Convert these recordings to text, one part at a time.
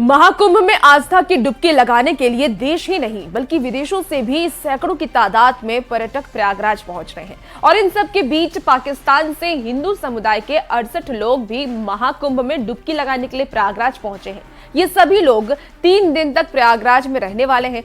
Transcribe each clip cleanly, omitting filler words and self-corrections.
महाकुंभ में आस्था की डुबकी लगाने के लिए देश ही नहीं बल्कि विदेशों से भी सैकड़ों की तादाद में पर्यटक प्रयागराज पहुंच रहे हैं। और इन सब के बीच पाकिस्तान से हिंदू समुदाय के 68 लोग भी महाकुंभ में डुबकी लगाने के लिए प्रयागराज पहुंचे हैं। ये सभी लोग 3 दिन तक प्रयागराज में रहने वाले हैं।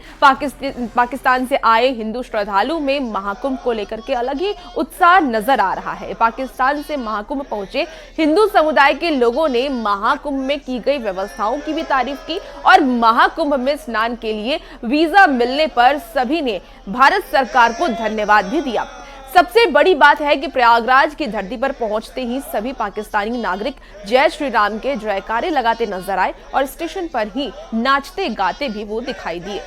पाकिस्तान से आए हिंदू श्रद्धालु में महाकुंभ को लेकर के अलग ही उत्साह नजर आ रहा है। पाकिस्तान से महाकुंभ पहुंचे हिंदू समुदाय के लोगों ने महाकुंभ में की गई व्यवस्थाओं की भी तारीफ की और महाकुंभ में स्नान के लिए वीजा मिलने पर सभी ने भारत सरकार को धन्यवाद भी दिया। सबसे बड़ी बात है कि प्रयागराज की धरती पर पहुंचते ही सभी पाकिस्तानी नागरिक जय श्री राम के जयकारे लगाते नजर आए और स्टेशन पर ही नाचते गाते भी वो दिखाई दिए।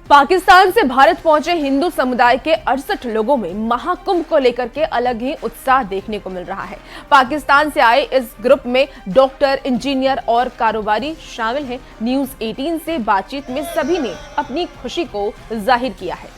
पाकिस्तान से भारत पहुंचे हिंदू समुदाय के 68 लोगों में महाकुंभ को लेकर के अलग ही उत्साह देखने को मिल रहा है। पाकिस्तान से आए इस ग्रुप में डॉक्टर, इंजीनियर और कारोबारी शामिल हैं। न्यूज़ 18 से बातचीत में सभी ने अपनी खुशी को जाहिर किया है।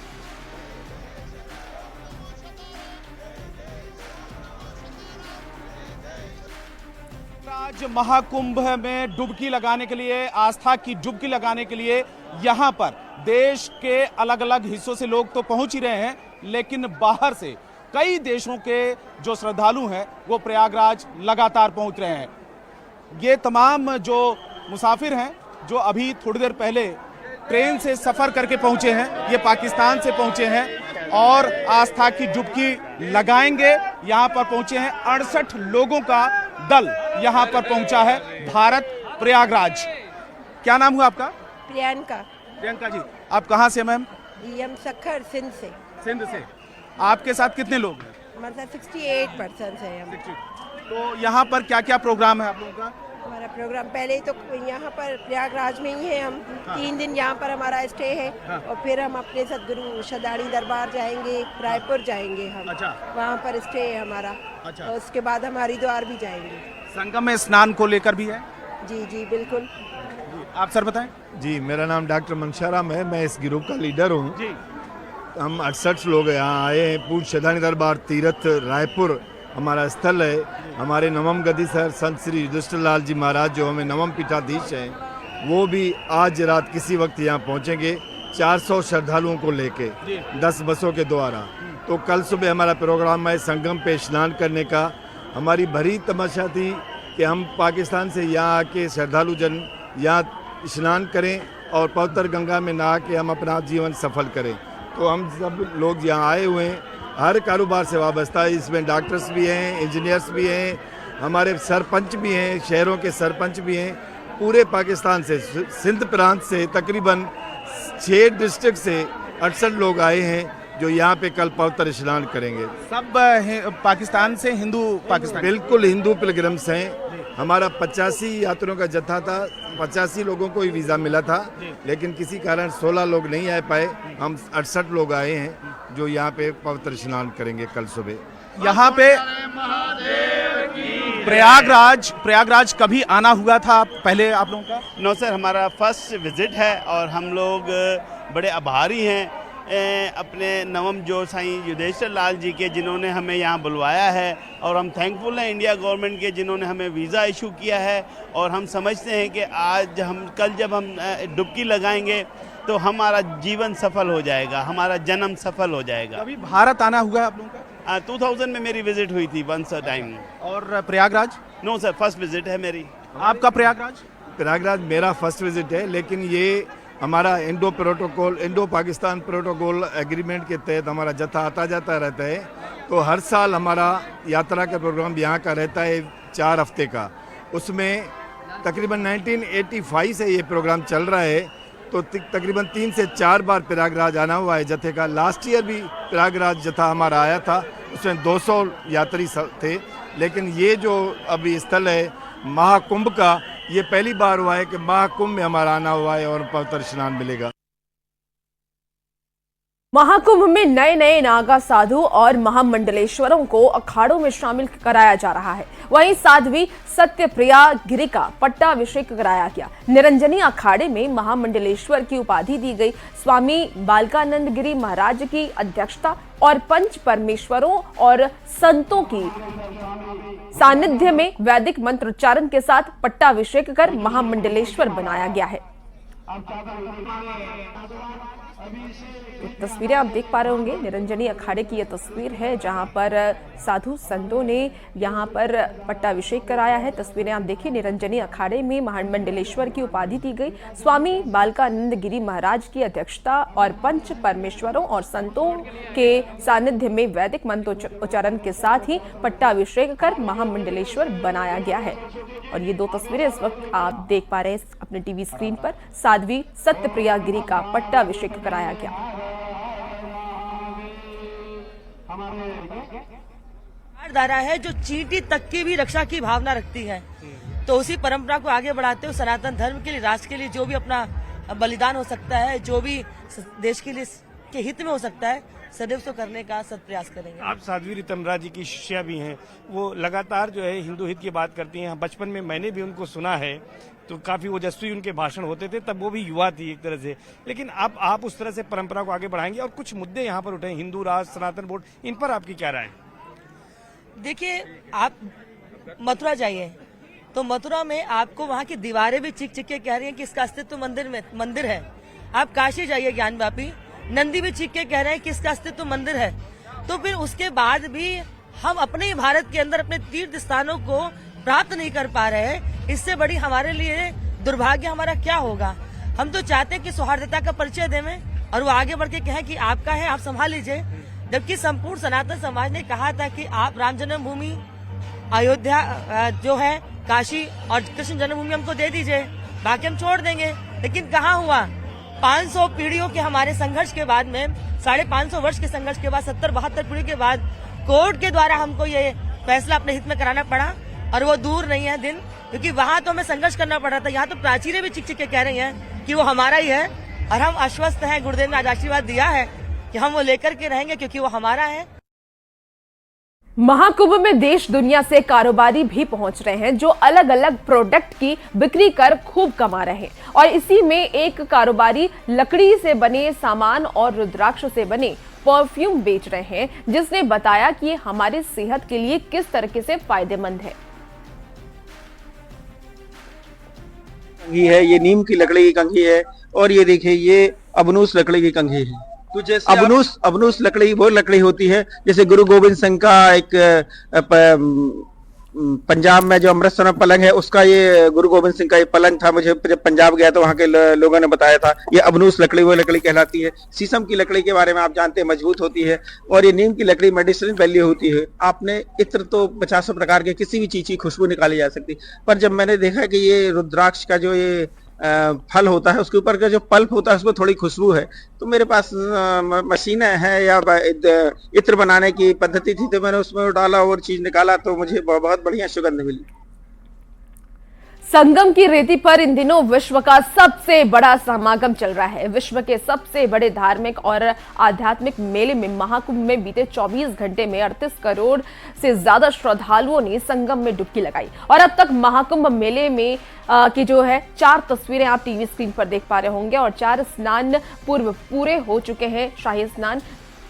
आज महाकुंभ में डुबकी लगाने के लिए, आस्था की डुबकी लगाने के लिए यहाँ पर देश के अलग अलग हिस्सों से लोग तो पहुंच ही रहे हैं, लेकिन बाहर से कई देशों के जो श्रद्धालु हैं वो प्रयागराज लगातार पहुंच रहे हैं। ये तमाम जो मुसाफिर हैं जो अभी थोड़ी देर पहले ट्रेन से सफ़र करके पहुंचे हैं, ये पाकिस्तान से पहुंचे हैं और आस्था की डुबकी लगाएंगे। यहाँ पर पहुंचे हैं 68 लोगों का दल यहाँ पर पहुंचा है भारत प्रयागराज। क्या नाम हुआ आपका? प्रियंका। प्रियंका जी, आप कहाँ से मैम? हम सखर सिंध से। सिंध से। आपके साथ कितने लोग हैं? मतलब 68% है हम। तो यहाँ पर क्या क्या प्रोग्राम है आप लोगों का? हमारा प्रोग्राम पहले तो यहाँ पर प्रयागराज में ही है। हम 3 दिन यहाँ पर हमारा स्टे है और फिर हम अपने सदगुरु शदाड़ी दरबार जाएंगे, रायपुर जाएंगे हम। अच्छा। वहाँ पर स्टे है हमारा। अच्छा। और उसके बाद हम हरिद्वार भी जाएंगे। संगम में स्नान को लेकर भी है? जी जी बिल्कुल। आप सर बताएं। जी, मेरा नाम डॉक्टर मनशाराम है, मैं इस ग्रुप का लीडर हूँ। जी। हम 68 लोग यहाँ आए हैं। पूज्य शदानी दरबार तीर्थ रायपुर हमारा स्थल है। हमारे नवम गदी सर संत श्री युधिष्ठिर लाल जी महाराज जो हमें नवम पीठाधीश हैं, वो भी आज रात किसी वक्त यहाँ पहुँचेंगे 400 श्रद्धालुओं को लेके 10 बसों के द्वारा। तो कल सुबह हमारा प्रोग्राम है संगम पे स्नान करने का। हमारी भरी तमन्ना थी कि हम पाकिस्तान से यहाँ आके श्रद्धालु जन यहाँ स्नान करें और पवित्र गंगा में नहा के हम अपना जीवन सफल करें। तो हम सब लोग यहाँ आए हुए हैं, हर कारोबार से वाबस्ता है। इसमें डॉक्टर्स भी हैं, इंजीनियर्स भी हैं, हमारे सरपंच भी हैं, शहरों के सरपंच भी हैं। पूरे पाकिस्तान से, सिंध प्रांत से तकरीबन 6 डिस्ट्रिक्ट से 68 लोग आए हैं जो यहाँ पे कल पवित्र स्नान करेंगे। सब पाकिस्तान से हिंदू पाकिस्तान? बिल्कुल हिंदू पिलग्रिम्स हैं। हमारा 85 यात्रियों का जत्था था, 85 लोगों को ही वीज़ा मिला था, लेकिन किसी कारण 16 लोग नहीं आ पाए। हम 68 लोग आए हैं जो यहाँ पे पवित्र स्नान करेंगे कल सुबह। यहाँ पे प्रयागराज कभी आना हुआ था पहले आप लोगों का? नो सर, हमारा फर्स्ट विजिट है और हम लोग बड़े आभारी हैं अपने नवम जो साईं युधिष्ठिर लाल जी के, जिन्होंने हमें यहाँ बुलवाया है। और हम थैंकफुल हैं इंडिया गवर्नमेंट के, जिन्होंने हमें वीज़ा इशू किया है। और हम समझते हैं कि आज कल जब हम डुबकी लगाएंगे तो हमारा जीवन सफल हो जाएगा, हमारा जन्म सफल हो जाएगा। अभी भारत आना हुआ है आप लोगों का? 2000 में मेरी विजिट हुई थी वंस अ टाइम। और Prayagraj? No sir, first visit है मेरी। आपका प्रयागराज? प्रयागराज मेरा फर्स्ट विजिट है, लेकिन ये हमारा इंडो पाकिस्तान प्रोटोकॉल एग्रीमेंट के तहत हमारा जत्था आता जाता रहता है। तो हर साल हमारा यात्रा का प्रोग्राम यहाँ का रहता है 4 हफ्ते का। उसमें तकरीबन 1985 से ये प्रोग्राम चल रहा है। तो तकरीबन 3 से 4 बार प्रयागराज आना हुआ है जत्थे का। लास्ट ईयर भी प्रयागराज जत्था हमारा आया था, उसमें 200 यात्री थे। लेकिन ये जो अभी स्थल है महाकुंभ का, ये पहली बार हुआ है कि महाकुंभ में हमारा आना हुआ है और पवित्र स्नान मिलेगा। महाकुंभ में नए नए नागा साधु और महामंडलेश्वरों को अखाड़ों में शामिल कराया जा रहा है। वहीं साध्वी सत्यप्रिया गिरी का पट्टाभिषेक कराया गया। निरंजनी अखाड़े में महामंडलेश्वर की उपाधि दी गई। स्वामी बालकानंद गिरी महाराज की अध्यक्षता और पंच परमेश्वरों और संतों की सानिध्य में वैदिक मंत्रोच्चारण के साथ पट्टाभिषेक कर महामंडलेश्वर बनाया गया है। तो तस्वीरें आप देख पा रहे होंगे, निरंजनी अखाड़े की यह तस्वीर है जहां पर साधु संतों ने यहां पर पट्टाभिषेक कराया है। तस्वीरें आप देखिए, निरंजनी अखाड़े में महामंडलेश्वर की उपाधि दी गई। स्वामी बालकानंद गिरी महाराज की अध्यक्षता और पंच परमेश्वरों और संतों के सानिध्य में वैदिक मंत्रोच्चारण के साथ ही पट्टाभिषेक कर महामंडलेश्वर बनाया गया है। और ये दो तस्वीरें इस वक्त आप देख पा रहे हैं अपने टीवी स्क्रीन पर। साध्वी सत्यप्रिया गिरी का पट्टाभिषेक कराया गया। धारा है जो चींटी तक की भी रक्षा की भावना रखती है। तो उसी परंपरा को आगे बढ़ाते हुए सनातन धर्म के लिए, राष्ट्र के लिए जो भी अपना बलिदान हो सकता है, जो भी देश के लिए के हित में हो सकता है, सदैव तो करने का सत प्रयास करेंगे। आप साध्वी रितमरा जी की शिष्या भी हैं, वो लगातार जो है हिंदू हित की बात करती हैं। बचपन में मैंने भी उनको सुना है, तो काफी ओजस्वी उनके भाषण होते थे, तब वो भी युवा थी एक तरह से। लेकिन अब आप उस तरह से परंपरा को आगे बढ़ाएंगे और कुछ मुद्दे यहाँ पर उठे, हिंदू राष्ट्र, सनातन बोर्ड, इन पर आपकी क्या राय है? देखिए, आप मथुरा जाइए तो मथुरा में आपको वहाँ की दीवारें भी चिक चिक के कह रही हैं कि इसका अस्तित्व मंदिर है। आप काशी जाइए ज्ञानव्यापी, नंदी भी चीख के कह रहे हैं कि इसका अस्तित्व मंदिर है। तो फिर उसके बाद भी हम अपने भारत के अंदर अपने तीर्थ स्थानों को प्राप्त नहीं कर पा रहे हैं। इससे बड़ी हमारे लिए दुर्भाग्य हमारा क्या होगा। हम तो चाहते हैं कि सौहार्दता का परिचय दें और वो आगे बढ़ के कहें कि आपका है, आप संभाल लीजिए। जबकि संपूर्ण सनातन समाज ने कहा था कि आप राम जन्मभूमि, अयोध्या जो है, काशी और कृष्ण जन्मभूमि हमको दे दीजिए, बाकी हम छोड़ देंगे। लेकिन कहाँ हुआ? 500 पीढ़ियों के हमारे संघर्ष के बाद में, 550 वर्ष के संघर्ष के बाद, 70-72 पीढ़ी के बाद कोर्ट के द्वारा हमको ये फैसला अपने हित में कराना पड़ा। और वो दूर नहीं है दिन, क्योंकि वहां तो हमें संघर्ष करना पड़ रहा था। यहाँ तो प्राचीरें भी चिक चिक के कह रही हैं कि वो हमारा ही है और हम आश्वस्त हैं। गुरुदेव ने आज आशीर्वाद दिया है कि हम वो लेकर के रहेंगे क्योंकि वो हमारा है। महाकुंभ में देश दुनिया से कारोबारी भी पहुंच रहे हैं जो अलग अलग प्रोडक्ट की बिक्री कर खूब कमा रहे हैं। और इसी में एक कारोबारी लकड़ी से बने सामान और रुद्राक्ष से बने परफ्यूम बेच रहे हैं, जिसने बताया कि ये हमारी सेहत के लिए किस तरीके से फायदेमंद है। कंघी है, ये नीम की लकड़ी की कंघी है। और ये देखिए, ये अबनूस लकड़ी की कंघी है। तो जैसे अबनूस लकड़ी वो लकड़ी होती है जैसे गुरु गोविंद सिंह का एक पंजाब में जो अमृतसर में पलंग है, उसका ये गुरु गोविंद सिंह का ये पलंग था। मुझे जब पंजाब गया तो वहाँ के लोगों ने बताया था ये अबनूस लकड़ी वो लकड़ी कहलाती है। शीशम की लकड़ी के बारे में आप जानते हैं, मजबूत होती है। और ये नीम की लकड़ी मेडिसिनल वैल्यू होती है। आपने इत्र तो 50 प्रकार के किसी भी चीज की खुशबू निकाली जा सकती, पर जब मैंने देखा कि ये रुद्राक्ष का जो ये फल होता है, उसके ऊपर का जो पल्प होता है, उसमें थोड़ी खुशबू है। तो मेरे पास मशीनें हैं या इत्र बनाने की पद्धति थी, तो मैंने उसमें डाला और चीज निकाला, तो मुझे बहुत बढ़िया सुगंध मिली। संगम की रेती पर इन दिनों विश्व का सबसे बड़ा समागम चल रहा है। विश्व के सबसे बड़े धार्मिक और आध्यात्मिक मेले में महाकुंभ में बीते 24 घंटे में 38 करोड़ से ज्यादा श्रद्धालुओं ने संगम में डुबकी लगाई। और अब तक महाकुंभ मेले में की जो है 4 तस्वीरें आप टीवी स्क्रीन पर देख पा रहे होंगे। और 4 स्नान पूर्व पूरे हो चुके हैं, शाही स्नान,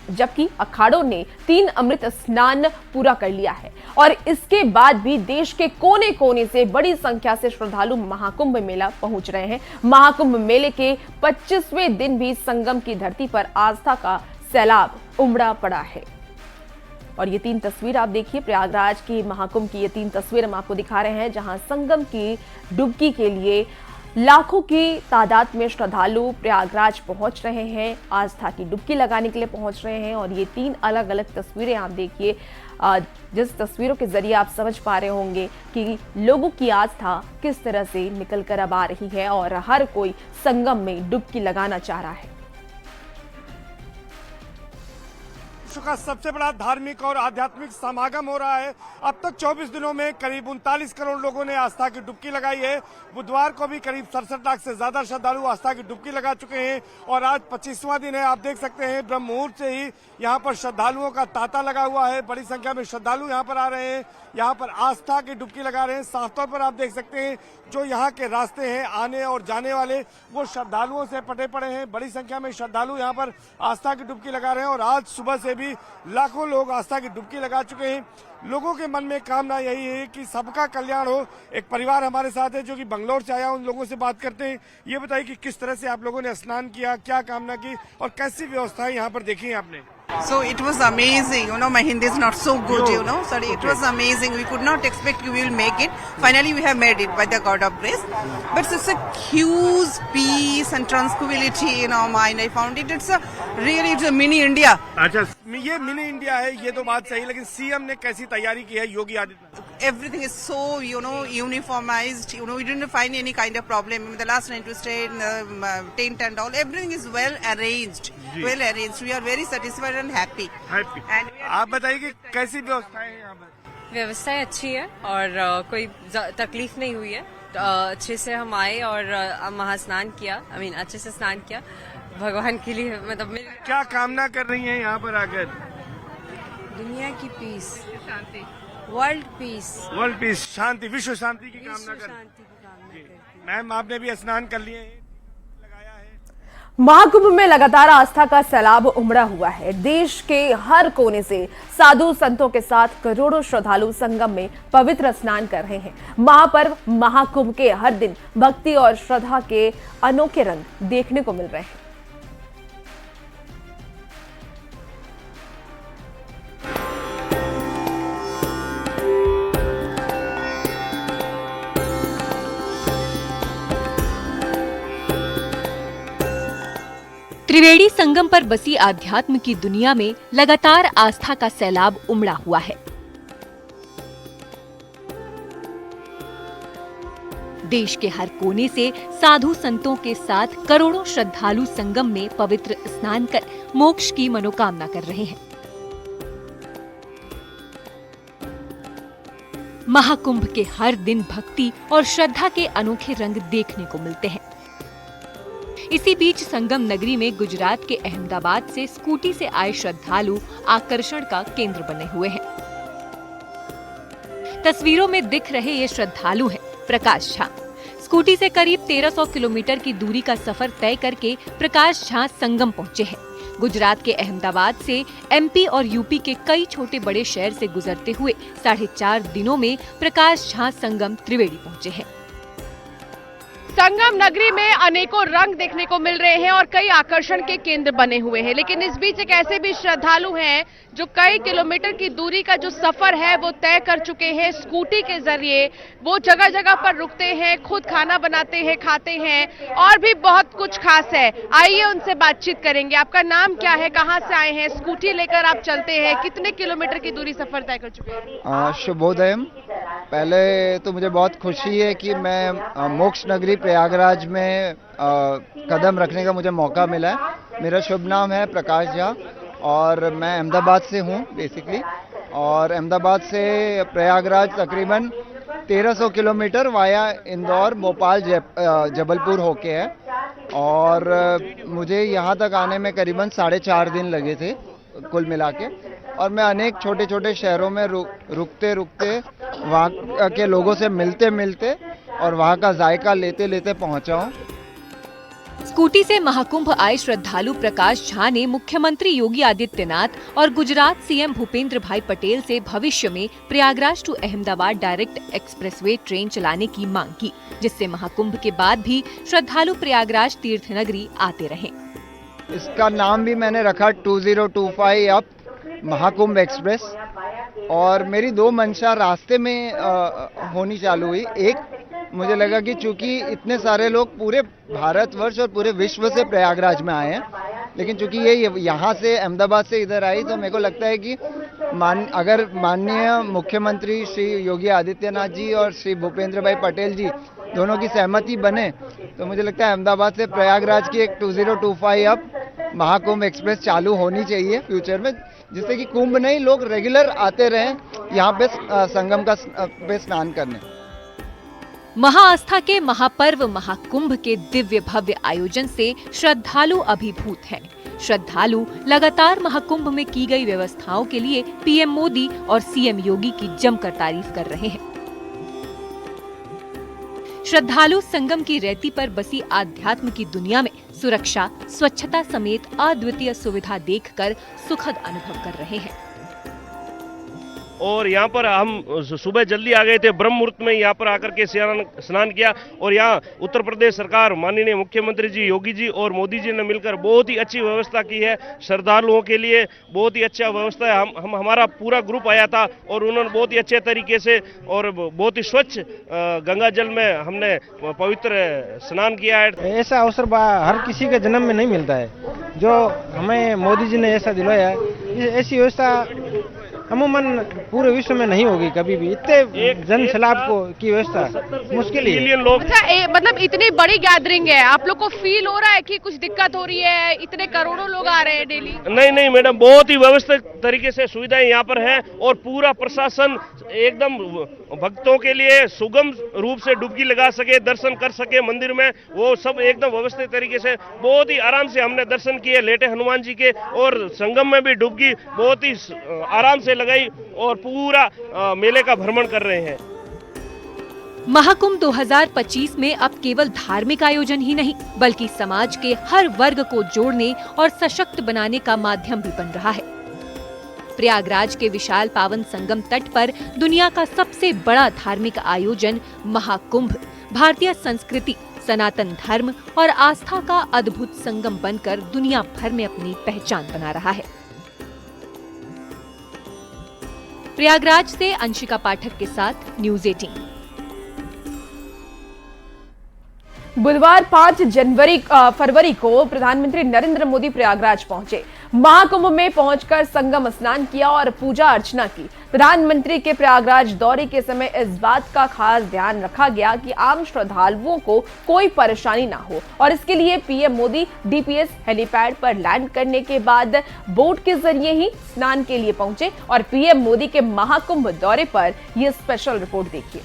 जबकि अखाड़ों ने 3 अमृत स्नान पूरा कर लिया है। और इसके बाद भी देश के कोने कोने से बड़ी संख्या से श्रद्धालु महाकुंभ मेला पहुंच रहे हैं। महाकुंभ मेले के 25वें दिन भी संगम की धरती पर आस्था का सैलाब उमड़ा पड़ा है। और ये 3 तस्वीर आप देखिए, प्रयागराज की महाकुंभ की ये 3 तस्वीर हम आपको दिखा रहे हैं, जहां संगम की डुबकी के लिए लाखों की तादाद में श्रद्धालु प्रयागराज पहुंच रहे हैं, आस्था की डुबकी लगाने के लिए पहुंच रहे हैं। और ये 3 अलग अलग तस्वीरें आप देखिए, जिस तस्वीरों के जरिए आप समझ पा रहे होंगे कि लोगों की आस्था किस तरह से निकल कर अब आ रही है और हर कोई संगम में डुबकी लगाना चाह रहा है। विश्व का सबसे बड़ा धार्मिक और आध्यात्मिक समागम हो रहा है। अब तक 24 दिनों में करीब 39 करोड़ लोगों ने आस्था की डुबकी लगाई है। बुधवार को भी करीब 67 लाख से ज्यादा श्रद्धालु आस्था की डुबकी लगा चुके हैं और आज 25वां दिन है। आप देख सकते हैं ब्रह्म मुहूर्त से ही यहाँ पर श्रद्धालुओं का तांता लगा हुआ है। बड़ी संख्या में श्रद्धालु यहाँ पर आ रहे हैं, यहाँ पर आस्था की डुबकी लगा रहे हैं। साफ तौर पर आप देख सकते हैं जो यहाँ के रास्ते हैं आने और जाने वाले वो श्रद्धालुओं से पटे पड़े हैं। बड़ी संख्या में श्रद्धालु यहाँ पर आस्था की डुबकी लगा रहे हैं और आज सुबह से भी लाखों लोग आस्था की डुबकी लगा चुके हैं। लोगों के मन में कामना यही है कि सबका कल्याण हो। एक परिवार हमारे साथ है जो कि बंगलौर से आया, उन लोगों से बात करते हैं। ये बताइए कि किस तरह से आप लोगों ने स्नान किया, क्या कामना की और कैसी व्यवस्थाएं यहाँ पर देखी हैं आपने? So it was amazing, my Hindi is not so good, sorry, it was amazing. We could not expect we will make it. Finally we have made it by the God of grace. But it's a huge peace and tranquility in our mind. I found it. It's a mini India. अच्छा, ये mini India है, ये तो बात सही, लेकिन CM ने कैसी तैयारी की है Yogi Adityanath? Everything is so, uniformized. We didn't find any kind of problem. The last night we stayed in the tent and all. Everything is well arranged. Well arranged. We are very satisfied and happy. And आप बताइए कि कैसी व्यवस्थाएं हैं यहाँ पर? व्यवस्थाएं अच्छी है और कोई तकलीफ नहीं हुई है। अच्छे से हम आए और महास्नान किया, अच्छे से स्नान किया भगवान के लिए। मतलब क्या कामना कर रही हैं यहाँ पर आकर? दुनिया की पीस, शांति, वर्ल्ड पीस, शांति, विश्व शांति की कामना कर। मैम आपने भी स्नान कर लिए हैं? महाकुंभ में लगातार आस्था का सैलाब उमड़ा हुआ है। देश के हर कोने से साधु संतों के साथ करोड़ों श्रद्धालु संगम में पवित्र स्नान कर रहे हैं। महापर्व महाकुंभ के हर दिन भक्ति और श्रद्धा के अनोखे रंग देखने को मिल रहे हैं। त्रिवेणी संगम पर बसी आध्यात्म की दुनिया में लगातार आस्था का सैलाब उमड़ा हुआ है। देश के हर कोने से साधु संतों के साथ करोड़ों श्रद्धालु संगम में पवित्र स्नान कर मोक्ष की मनोकामना कर रहे हैं। महाकुंभ के हर दिन भक्ति और श्रद्धा के अनोखे रंग देखने को मिलते हैं। इसी बीच संगम नगरी में गुजरात के अहमदाबाद से स्कूटी से आए श्रद्धालु आकर्षण का केंद्र बने हुए हैं। तस्वीरों में दिख रहे ये श्रद्धालु हैं प्रकाश झा। स्कूटी से करीब 1300 किलोमीटर की दूरी का सफर तय करके प्रकाश झा संगम पहुंचे हैं। गुजरात के अहमदाबाद से एमपी और यूपी के कई छोटे बड़े शहर से गुजरते हुए 4.5 दिनों में प्रकाश झा संगम त्रिवेणी पहुंचे हैं। संगम नगरी में अनेकों रंग देखने को मिल रहे हैं और कई आकर्षण के केंद्र बने हुए हैं, लेकिन इस बीच एक ऐसे भी श्रद्धालु हैं जो कई किलोमीटर की दूरी का जो सफर है वो तय कर चुके हैं। स्कूटी के जरिए वो जगह जगह पर रुकते हैं, खुद खाना बनाते हैं, खाते हैं और भी बहुत कुछ खास है। आइए उनसे बातचीत करेंगे। आपका नाम क्या है, कहाँ से आए हैं, स्कूटी लेकर आप चलते हैं, कितने किलोमीटर की दूरी सफर तय कर चुके हैं? शुभोदय। पहले तो मुझे बहुत खुशी है कि मैं मोक्ष नगरी प्रयागराज में कदम रखने का मुझे मौका मिला है। मेरा शुभ नाम है प्रकाश झा और मैं अहमदाबाद से हूँ बेसिकली, और अहमदाबाद से प्रयागराज तकरीबन 1300 किलोमीटर वाया इंदौर, भोपाल, जबलपुर होके है और मुझे यहाँ तक आने में करीबन 4.5 दिन लगे थे कुल मिला के। और मैं अनेक छोटे छोटे शहरों में रुकते रुकते वहाँ के लोगों से मिलते मिलते और वहाँ का जायका लेते लेते पहुँचा हूँ। स्कूटी से महाकुंभ आए श्रद्धालु प्रकाश झा ने मुख्यमंत्री योगी आदित्यनाथ और गुजरात सीएम भूपेंद्र भाई पटेल से भविष्य में Prayagraj to Ahmedabad direct expressway train चलाने की मांग की, जिससे महाकुंभ के बाद भी श्रद्धालु प्रयागराज तीर्थ नगरी आते रहें। इसका नाम भी मैंने रखा 2025 अप महाकुंभ एक्सप्रेस। और मेरी 2 मंशा रास्ते में होनी चालू हुई। एक, मुझे लगा कि चूंकि इतने सारे लोग पूरे भारतवर्ष और पूरे विश्व से प्रयागराज में आए हैं, लेकिन चूंकि ये यहाँ से अहमदाबाद से इधर आई, तो मेरे को लगता है कि अगर माननीय मुख्यमंत्री श्री योगी आदित्यनाथ जी और श्री भूपेंद्र भाई पटेल जी दोनों की सहमति बने, तो मुझे लगता है अहमदाबाद से प्रयागराज की एक 2025 अप महाकुंभ एक्सप्रेस चालू होनी चाहिए फ्यूचर में, जिससे कि कुंभ नहीं, लोग रेगुलर आते रहें यहाँ पे संगम का पे स्नान करने। महाआस्था के महापर्व महाकुंभ के दिव्य भव्य आयोजन से श्रद्धालु अभिभूत हैं। श्रद्धालु लगातार महाकुंभ में की गई व्यवस्थाओं के लिए पीएम मोदी और सीएम योगी की जमकर तारीफ कर रहे हैं। श्रद्धालु संगम की रेती पर बसी आध्यात्म की दुनिया में सुरक्षा, स्वच्छता समेत अद्वितीय सुविधा देखकर सुखद अनुभव कर रहे हैं। और यहाँ पर हम सुबह जल्दी आ गए थे, ब्रह्म मुहूर्त में यहाँ पर आकर के स्नान किया। और यहाँ उत्तर प्रदेश सरकार, माननीय मुख्यमंत्री जी योगी जी और मोदी जी ने मिलकर बहुत ही अच्छी व्यवस्था की है। श्रद्धालुओं के लिए बहुत ही अच्छा व्यवस्था है। हमारा पूरा ग्रुप आया था और उन्होंने बहुत ही अच्छे तरीके से और बहुत ही स्वच्छ गंगा जल में हमने पवित्र स्नान किया है। ऐसा अवसर हर किसी के जन्म में नहीं मिलता है, जो हमें मोदी जी ने ऐसा दिलाया है। ऐसी व्यवस्था अमूमन पूरे विश्व में नहीं होगी कभी भी। इतने जन सैलाब को की व्यवस्था मुश्किल है। लोग मतलब इतनी बड़ी गैदरिंग है, आप लोग को फील हो रहा है कि कुछ दिक्कत हो रही है? इतने करोड़ों लोग आ रहे हैं डेली। नहीं मैडम, बहुत ही व्यवस्थित तरीके से सुविधाएं यहाँ पर है और पूरा प्रशासन एकदम भक्तों के लिए सुगम रूप से डुबकी लगा सके, दर्शन कर सके मंदिर में, वो सब एकदम व्यवस्थित तरीके से बहुत ही आराम से हमने दर्शन किए लेटे हनुमान जी के। और संगम में भी डुबकी बहुत ही आराम से लगाई और पूरा मेले का भ्रमण कर रहे हैं। महाकुंभ 2025 में अब केवल धार्मिक आयोजन ही नहीं, बल्कि समाज के हर वर्ग को जोड़ने और सशक्त बनाने का माध्यम भी बन रहा है। प्रयागराज के विशाल पावन संगम तट पर दुनिया का सबसे बड़ा धार्मिक आयोजन महाकुंभ भारतीय संस्कृति, सनातन धर्म और आस्था का अद्भुत संगम बनकर दुनिया भर में अपनी पहचान बना रहा है। प्रयागराज से अंशिका पाठक के साथ न्यूज़ 18। बुधवार 5 फरवरी को प्रधानमंत्री नरेंद्र मोदी प्रयागराज पहुंचे। महाकुंभ में पहुंचकर संगम स्नान किया और पूजा अर्चना की। प्रधानमंत्री के प्रयागराज दौरे के समय इस बात का खास ध्यान रखा गया कि आम श्रद्धालुओं को कोई परेशानी ना हो और इसके लिए पीएम मोदी डीपीएस हेलीपैड पर लैंड करने के बाद बोट के जरिए ही स्नान के लिए पहुंचे। और पीएम मोदी के महाकुंभ दौरे पर यह स्पेशल रिपोर्ट देखिए।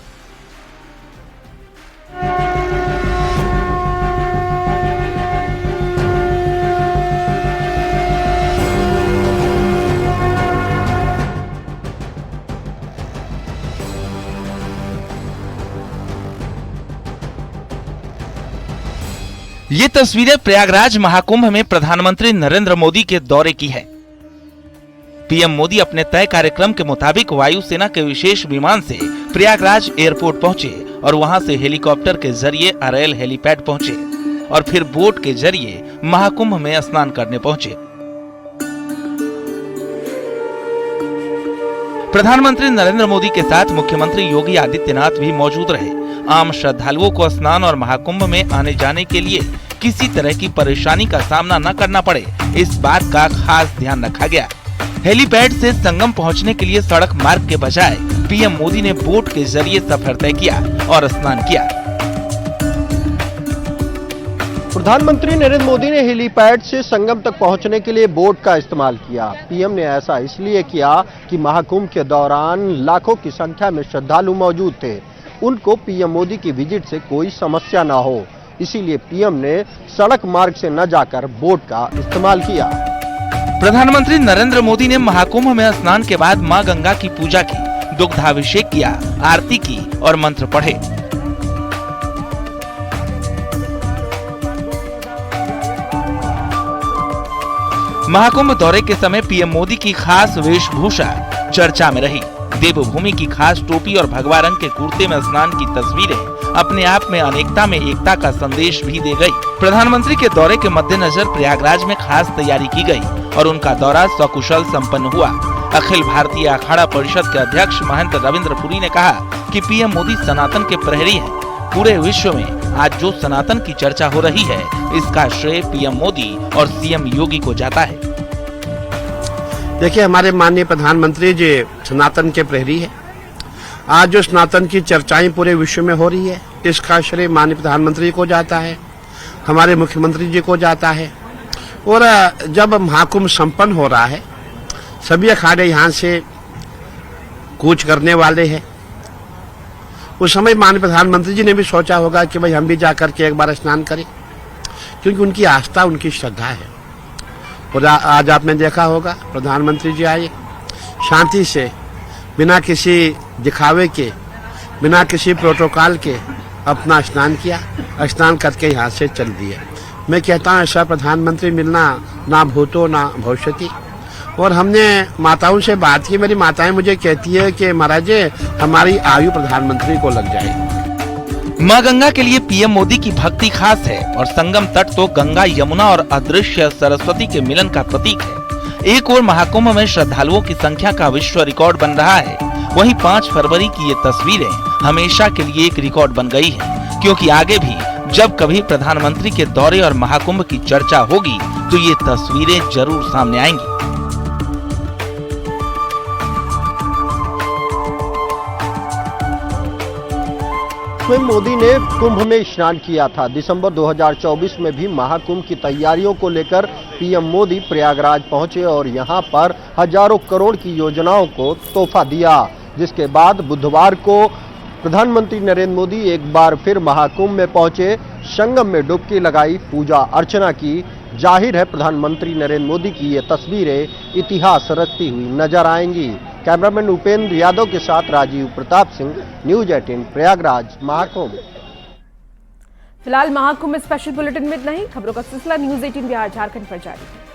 ये तस्वीरें प्रयागराज महाकुंभ में प्रधानमंत्री नरेंद्र मोदी के दौरे की है। पीएम मोदी अपने तय कार्यक्रम के मुताबिक वायुसेना के विशेष विमान से प्रयागराज एयरपोर्ट पहुंचे और वहां से हेलीकॉप्टर के जरिए अरैल हेलीपैड पहुंचे और फिर बोट के जरिए महाकुंभ में स्नान करने पहुंचे। प्रधानमंत्री नरेंद्र मोदी के साथ मुख्यमंत्री योगी आदित्यनाथ भी मौजूद रहे। आम श्रद्धालुओं को स्नान और महाकुंभ में आने जाने के लिए किसी तरह की परेशानी का सामना न करना पड़े, इस बात का खास ध्यान रखा गया। हेलीपैड से संगम पहुंचने के लिए सड़क मार्ग के बजाय पीएम मोदी ने बोट के जरिए सफर तय किया और स्नान किया। प्रधानमंत्री नरेंद्र मोदी ने हेलीपैड से संगम तक पहुंचने के लिए बोट का इस्तेमाल किया। पीएम ने ऐसा इसलिए किया कि महाकुंभ के दौरान लाखों की संख्या में श्रद्धालु मौजूद थे, उनको पीएम मोदी की विजिट से कोई समस्या ना हो, इसीलिए पीएम ने सड़क मार्ग से न जाकर बोट का इस्तेमाल किया। प्रधानमंत्री नरेंद्र मोदी ने महाकुंभ में स्नान के बाद मां गंगा की पूजा की, दुग्धाभिषेक किया, आरती की और मंत्र पढ़े। महाकुंभ दौरे के समय पीएम मोदी की खास वेशभूषा चर्चा में रही। देवभूमि की खास टोपी और भगवा रंग के कुर्ते में स्नान की तस्वीरें अपने आप में अनेकता में एकता का संदेश भी दे गई। प्रधानमंत्री के दौरे के मद्देनजर प्रयागराज में खास तैयारी की गई और उनका दौरा सकुशल संपन्न हुआ। अखिल भारतीय अखाड़ा परिषद के अध्यक्ष महंत रविंद्र पुरी ने कहा कि पीएम मोदी सनातन के प्रहरी हैं। पूरे विश्व में आज जो सनातन की चर्चा हो रही है, इसका श्रेय पीएम मोदी और सीएम योगी को जाता है। देखिए, हमारे माननीय प्रधानमंत्री जी सनातन के प्रहरी है। आज जो सनातन की चर्चाएं पूरे विश्व में हो रही है, इसका श्रेय माननीय प्रधानमंत्री को जाता है, हमारे मुख्यमंत्री जी को जाता है। और जब महाकुंभ संपन्न हो रहा है सभी अखाड़े यहाँ से कूच करने वाले हैं। उस समय माननीय प्रधानमंत्री जी ने भी सोचा होगा कि भाई हम भी जाकर के एक बार स्नान करें, क्योंकि उनकी आस्था, उनकी श्रद्धा है। और आज आपने देखा होगा प्रधानमंत्री जी आए शांति से, बिना किसी दिखावे के, बिना किसी प्रोटोकॉल के अपना स्नान किया, स्नान करके यहाँ से चल दिए। मैं कहता हूँ ऐसा प्रधानमंत्री मिलना ना भूतो ना भविष्यति। और हमने माताओं से बात की, मेरी माताएं मुझे कहती है कि महाराज जी हमारी आयु प्रधानमंत्री को लग जाएगी। मां गंगा के लिए पीएम मोदी की भक्ति खास है और संगम तट तो गंगा, यमुना और अदृश्य सरस्वती के मिलन का प्रतीक है। एक ओर महाकुंभ में श्रद्धालुओं की संख्या का विश्व रिकॉर्ड बन रहा है, वहीं 5 फरवरी की ये तस्वीरें हमेशा के लिए एक रिकॉर्ड बन गई है, क्योंकि आगे भी जब कभी प्रधानमंत्री के दौरे और महाकुंभ की चर्चा होगी तो ये तस्वीरें जरूर सामने आएंगी। मोदी ने कुंभ में स्नान किया था। दिसंबर 2024 में भी महाकुंभ की तैयारियों को लेकर पीएम मोदी प्रयागराज पहुंचे और यहां पर हजारों करोड़ की योजनाओं को तोहफा दिया, जिसके बाद बुधवार को प्रधानमंत्री नरेंद्र मोदी एक बार फिर महाकुंभ में पहुंचे, संगम में डुबकी लगाई, पूजा अर्चना की। जाहिर है प्रधानमंत्री नरेंद्र मोदी की ये तस्वीरें इतिहास रचती हुई नजर आएंगी। कैमरामैन उपेंद्र यादव के साथ राजीव प्रताप सिंह, न्यूज 18 प्रयागराज महाकुंभ। फिलहाल महाकुंभ स्पेशल बुलेटिन में इतना ही। खबरों का सिलसिला न्यूज 18 बिहार झारखंड पर जारी है।